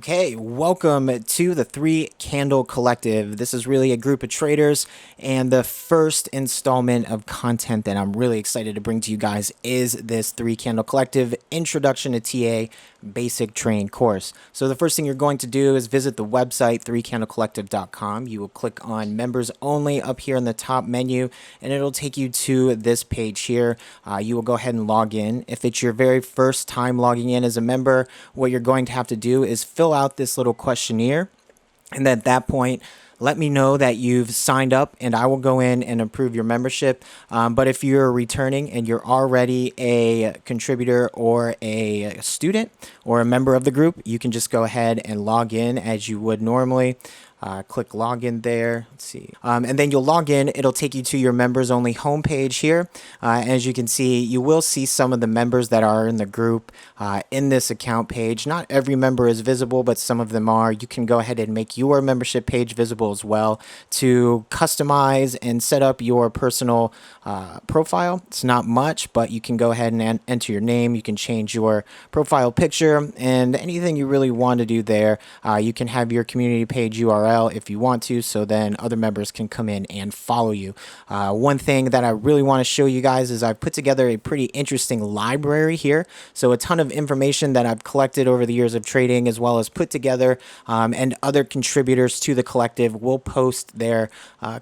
Okay, welcome to the Three Candle Collective. This is really a group of traders, and the first installment of content that I'm really excited to bring to you guys is this Three Candle Collective Introduction to TA Basic Training course. So the first thing you're going to do is visit the website threecandlecollective.com. You will click on Members Only up here in the top menu, and it'll take you to this page here. You will go ahead and log in. If it's your very first time logging in as a member, what you're going to have to do is fill out this little questionnaire, and at that point let me know that you've signed up and I will go in and approve your membership. But if you're returning and you're already a contributor or a student or a member of the group, you can just go ahead and log in as you would normally. Click login there. Let's see. And then you'll log in. It'll take you to your members only homepage here. As you can see, you will see some of the members that are in the group in this account page. Not every member is visible, but some of them are. You can go ahead and make your membership page visible as well to customize and set up your personal profile. It's not much, but you can go ahead and enter your name. You can change your profile picture and anything you really want to do there. You can have your community page URL if you want to, so then other members can come in and follow you. One thing that I really want to show you guys is I've put together a pretty interesting library here. So a ton of information that I've collected over the years of trading as well as put together, and other contributors to the collective will post their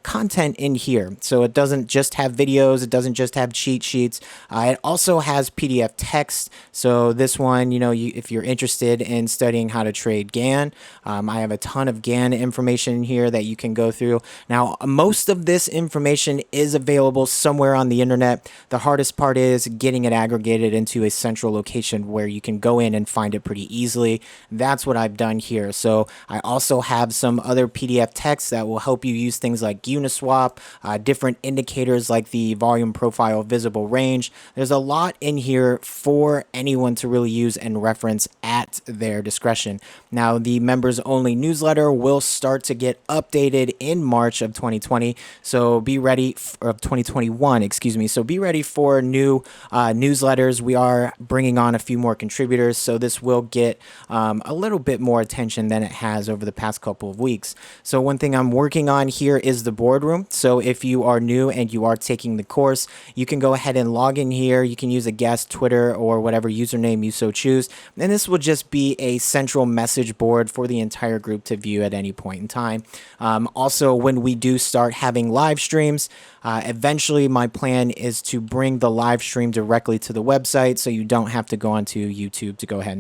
content in here. So it doesn't just have videos, it doesn't just have cheat sheets, it also has PDF text. So this one, if you're interested in studying how to trade GAN, I have a ton of GAN information here that you can go through. Now, most of this information is available somewhere on the internet. The hardest part is getting it aggregated into a central location where you can go in and find it pretty easily. That's what I've done here. So I also have some other PDF text that will help you use things like Uniswap, different indicators like the volume profile visible range. There's a lot in here for anyone to really use and reference at their discretion. Now, the members only newsletter will start to get updated in March of 2020. So be ready of 2021, excuse me. So be ready for new newsletters. We are bringing on a few more contributors, so this will get a little bit more attention than it has over the past couple of weeks. So one thing I'm working on here is the boardroom. So if you are new and you are taking the course, you can go ahead and log in here. You can use a guest, Twitter, or whatever username you so choose. And this will just be a central message board for the entire group to view at any point in time. Also, when we do start having live streams, eventually my plan is to bring the live stream directly to the website so you don't have to go onto YouTube to go ahead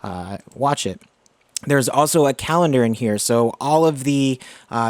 and watch it. There's also a calendar in here, so all of the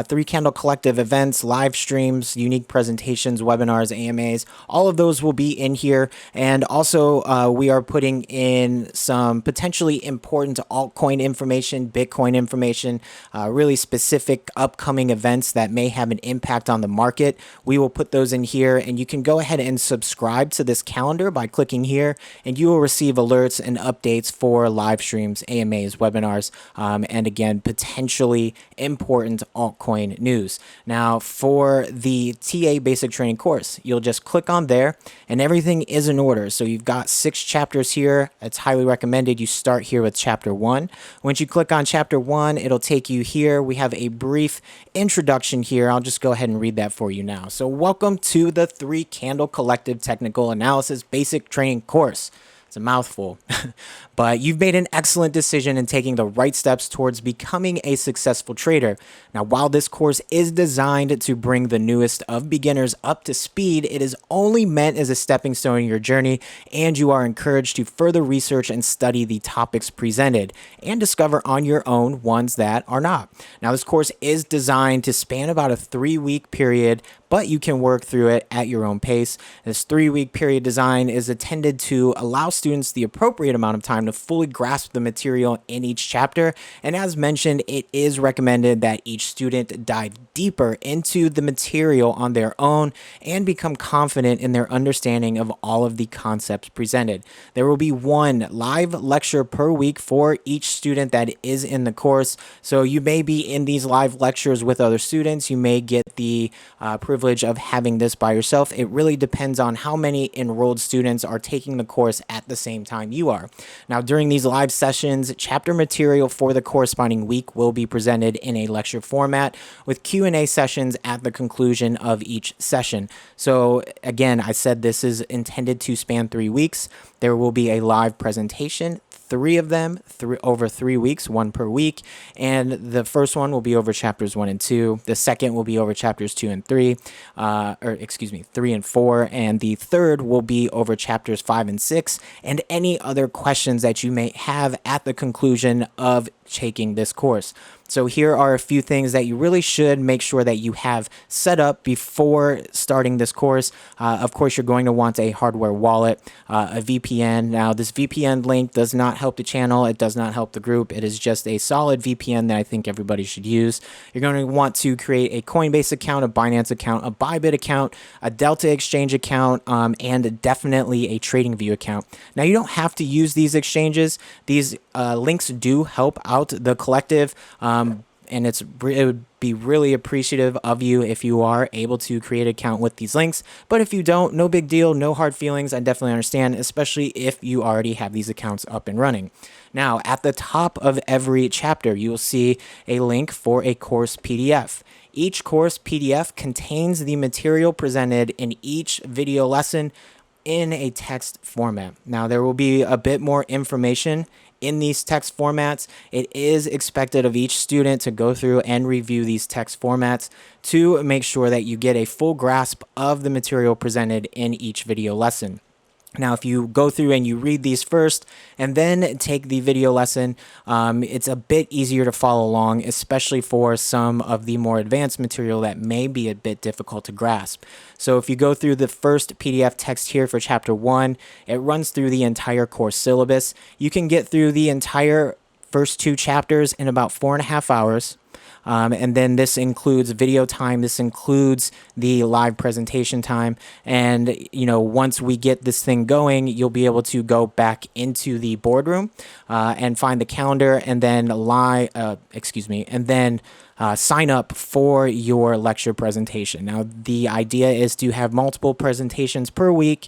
Three Candle Collective events, live streams, unique presentations, webinars, AMAs, all of those will be in here. And also, we are putting in some potentially important altcoin information, Bitcoin information, really specific upcoming events that may have an impact on the market. We will put those in here, and you can go ahead and subscribe to this calendar by clicking here, and you will receive alerts and updates for live streams, AMAs, webinars, and again, potentially important altcoin news. Now, for the TA Basic Training course, you'll just click on there, and everything is in order. So you've got 6 chapters here. It's highly recommended you start here with chapter 1. Once you click on chapter 1, it'll take you here. We have a brief introduction here. I'll just go ahead and read that for you now. So welcome to the Three Candle Collective Technical Analysis Basic Training course. It's a mouthful, but you've made an excellent decision in taking the right steps towards becoming a successful trader. Now, while this course is designed to bring the newest of beginners up to speed, it is only meant as a stepping stone in your journey, and you are encouraged to further research and study the topics presented and discover on your own ones that are not. Now, this course is designed to span about a 3-week period, but you can work through it at your own pace. This 3-week period design is intended to allow students the appropriate amount of time to fully grasp the material in each chapter. And as mentioned, it is recommended that each student dive deeper into the material on their own and become confident in their understanding of all of the concepts presented. There will be 1 live lecture per week for each student that is in the course. So you may be in these live lectures with other students. You may get the privilege of having this by yourself. It really depends on how many enrolled students are taking the course at the same time you are. Now, during these live sessions, chapter material for the corresponding week will be presented in a lecture format with Q&A sessions at the conclusion of each session. So again, I said this is intended to span 3 weeks. There will be a live presentation, 3 of them over 3 weeks, 1 per week. And the first one will be over chapters 1 and 2. The second will be over chapters 2 and 3, 3 and 4. And the third will be over chapters 5 and 6 and any other questions that you may have at the conclusion of taking this course. So here are a few things that you really should make sure that you have set up before starting this course. Of course, you're going to want a hardware wallet, a VPN. Now, this VPN link does not help the channel. It does not help the group. It is just a solid VPN that I think everybody should use. You're going to want to create a Coinbase account, a Binance account, a Bybit account, a Delta Exchange account, and definitely a TradingView account. Now, you don't have to use these exchanges. These links do help out the collective. And it would be really appreciative of you if you are able to create an account with these links. But if you don't, no big deal, no hard feelings. I definitely understand, especially if you already have these accounts up and running. Now, at the top of every chapter, you will see a link for a course PDF. Each course PDF contains the material presented in each video lesson in a text format. Now, there will be a bit more information in these text formats. It is expected of each student to go through and review these text formats to make sure that you get a full grasp of the material presented in each video lesson. Now, if you go through and you read these first and then take the video lesson, it's a bit easier to follow along, especially for some of the more advanced material that may be a bit difficult to grasp. So if you go through the first PDF text here for chapter 1, it runs through the entire course syllabus. You can get through the entire first 2 chapters in about 4.5 hours. And then this includes video time. This includes the live presentation time. And, once we get this thing going, you'll be able to go back into the boardroom and find the calendar and then sign up for your lecture presentation. Now, the idea is to have multiple presentations per week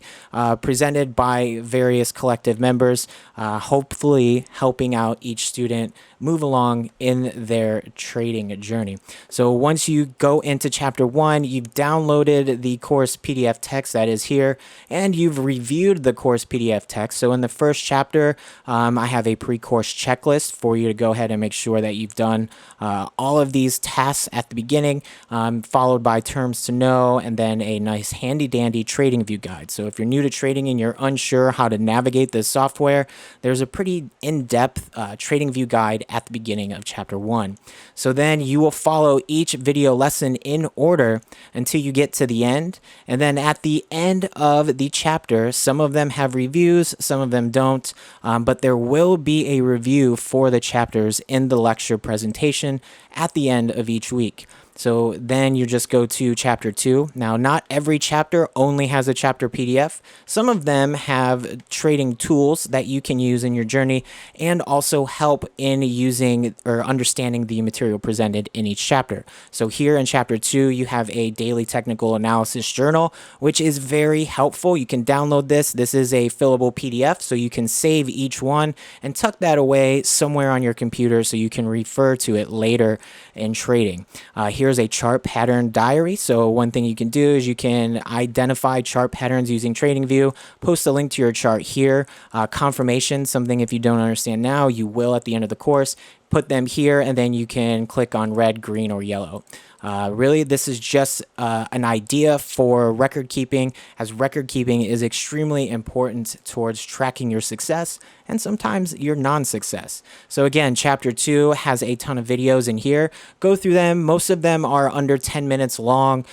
presented by various collective members, hopefully helping out each student move along in their trading journey. So once you go into chapter 1, you've downloaded the course PDF text that is here, and you've reviewed the course PDF text. So in the first chapter, I have a pre-course checklist for you to go ahead and make sure that you've done all of these tasks at the beginning, followed by terms to know, and then a nice handy dandy TradingView guide. So if you're new to trading and you're unsure how to navigate this software, there's a pretty in-depth TradingView guide at the beginning of chapter 1. So then you will follow each video lesson in order until you get to the end. And then at the end of the chapter, some of them have reviews, some of them don't, but there will be a review for the chapters in the lecture presentation at the end of each week. So then you just go to chapter 2. Now, not every chapter only has a chapter PDF. Some of them have trading tools that you can use in your journey and also help in using or understanding the material presented in each chapter. So here in chapter 2, you have a daily technical analysis journal, which is very helpful. You can download this. This is a fillable PDF, so you can save each one and tuck that away somewhere on your computer so you can refer to it later in trading. Here's a chart pattern diary. So one thing you can do is you can identify chart patterns using TradingView, post a link to your chart here, confirmation, something if you don't understand now, you will at the end of the course, put them here, and then you can click on red, green, or yellow. Really, this is just an idea for record keeping, as record keeping is extremely important towards tracking your success and sometimes your non-success. So again, chapter 2 has a ton of videos in here. Go through them. Most of them are under 10 minutes long.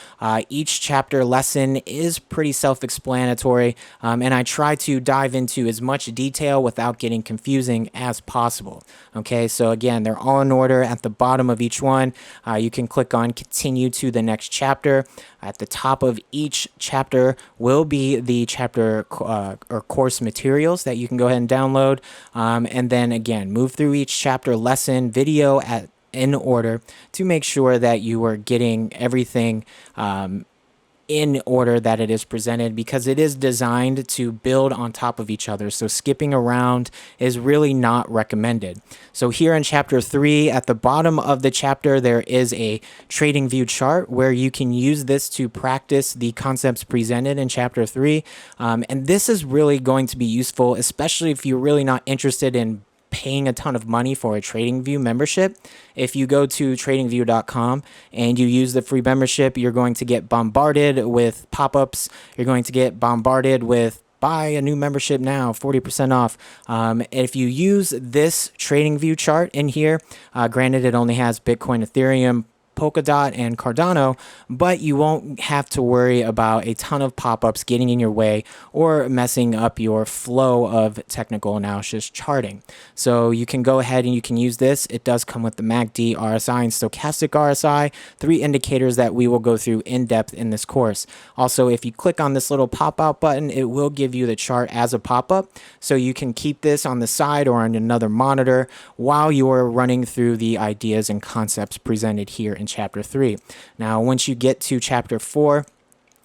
Each chapter lesson is pretty self-explanatory, and I try to dive into as much detail without getting confusing as possible. Okay, so again, they're all in order. At the bottom of each one, you can click on continue to the next chapter. At the top of each chapter will be the chapter or course materials that you can go ahead and download. And then again, move through each chapter lesson video in order to make sure that you are getting everything in order that it is presented, because it is designed to build on top of each other. So skipping around is really not recommended. So here in chapter 3, at the bottom of the chapter, there is a trading view chart where you can use this to practice the concepts presented in chapter 3. And this is really going to be useful, especially if you're really not interested in paying a ton of money for a TradingView membership. If you go to tradingview.com and you use the free membership, you're going to get bombarded with pop-ups. You're going to get bombarded with buy a new membership now, 40% off. If you use this TradingView chart in here, granted it only has Bitcoin, Ethereum, Polkadot, and Cardano, but you won't have to worry about a ton of pop-ups getting in your way or messing up your flow of technical analysis charting. So you can go ahead and you can use this. It does come with the MACD, RSI, and stochastic RSI, 3 indicators that we will go through in depth in this course. Also, if you click on this little pop-out button, it will give you the chart as a pop-up, so you can keep this on the side or on another monitor while you're running through the ideas and concepts presented here in chapter 3. Now, once you get to chapter 4,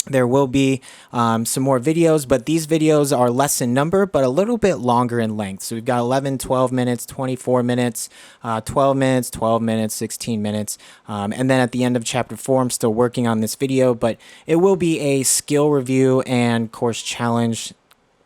there will be some more videos, but these videos are less in number, but a little bit longer in length. So we've got 11, 12 minutes, 24 minutes, 12 minutes, 12 minutes, 16 minutes. And then at the end of chapter 4, I'm still working on this video, but it will be a skill review and course challenge,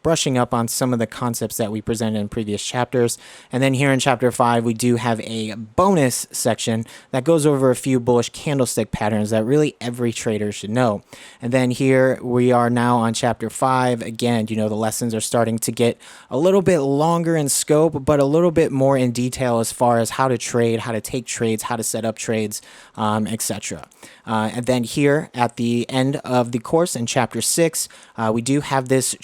brushing up on some of the concepts that we presented in previous chapters. And then here in chapter 5, we do have a bonus section that goes over a few bullish candlestick patterns that really every trader should know. And then here we are now on chapter 5. Again, the lessons are starting to get a little bit longer in scope, but a little bit more in detail as far as how to trade, how to take trades, how to set up trades, etc. And then here at the end of the course in chapter 6, we do have this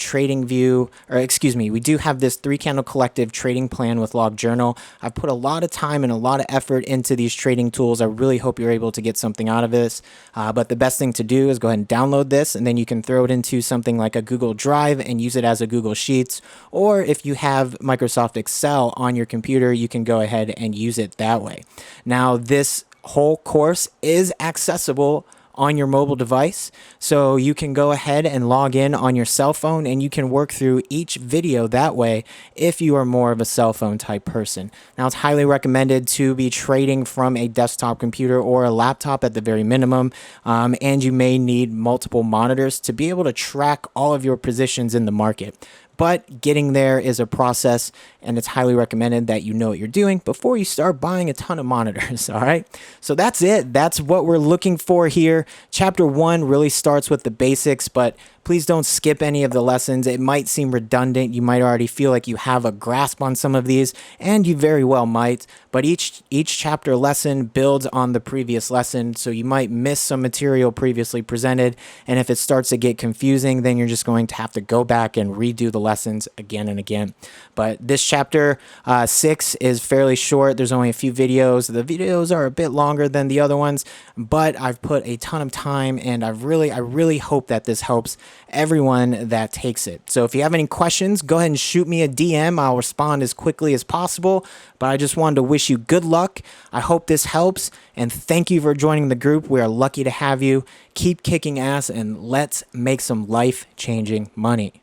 we do have this 3-candle collective trading plan with Log Journal. I've put a lot of time and a lot of effort into these trading tools. I really hope you're able to get something out of this. But the best thing to do is go ahead and download this, and then you can throw it into something like a Google Drive and use it as a Google Sheets. Or if you have Microsoft Excel on your computer, you can go ahead and use it that way. Now, this whole course is accessible on your mobile device, so you can go ahead and log in on your cell phone and you can work through each video that way if you are more of a cell phone type person. Now, it's highly recommended to be trading from a desktop computer or a laptop at the very minimum, and you may need multiple monitors to be able to track all of your positions in the market. But getting there is a process, and it's highly recommended that you know what you're doing before you start buying a ton of monitors, all right? So that's it. That's what we're looking for here. Chapter 1 really starts with the basics, but please don't skip any of the lessons. It might seem redundant. You might already feel like you have a grasp on some of these, and you very well might, but each chapter lesson builds on the previous lesson, so you might miss some material previously presented, and if it starts to get confusing, then you're just going to have to go back and redo the lessons again and again. But this chapter 6 is fairly short. There's only a few videos. The videos are a bit longer than the other ones, but I've put a ton of time, and I really hope that this helps everyone that takes it. So if you have any questions, go ahead and shoot me a DM. I'll respond as quickly as possible, but I just wanted to wish you good luck. I hope this helps, and thank you for joining the group. We are lucky to have you. Keep kicking ass, and let's make some life-changing money.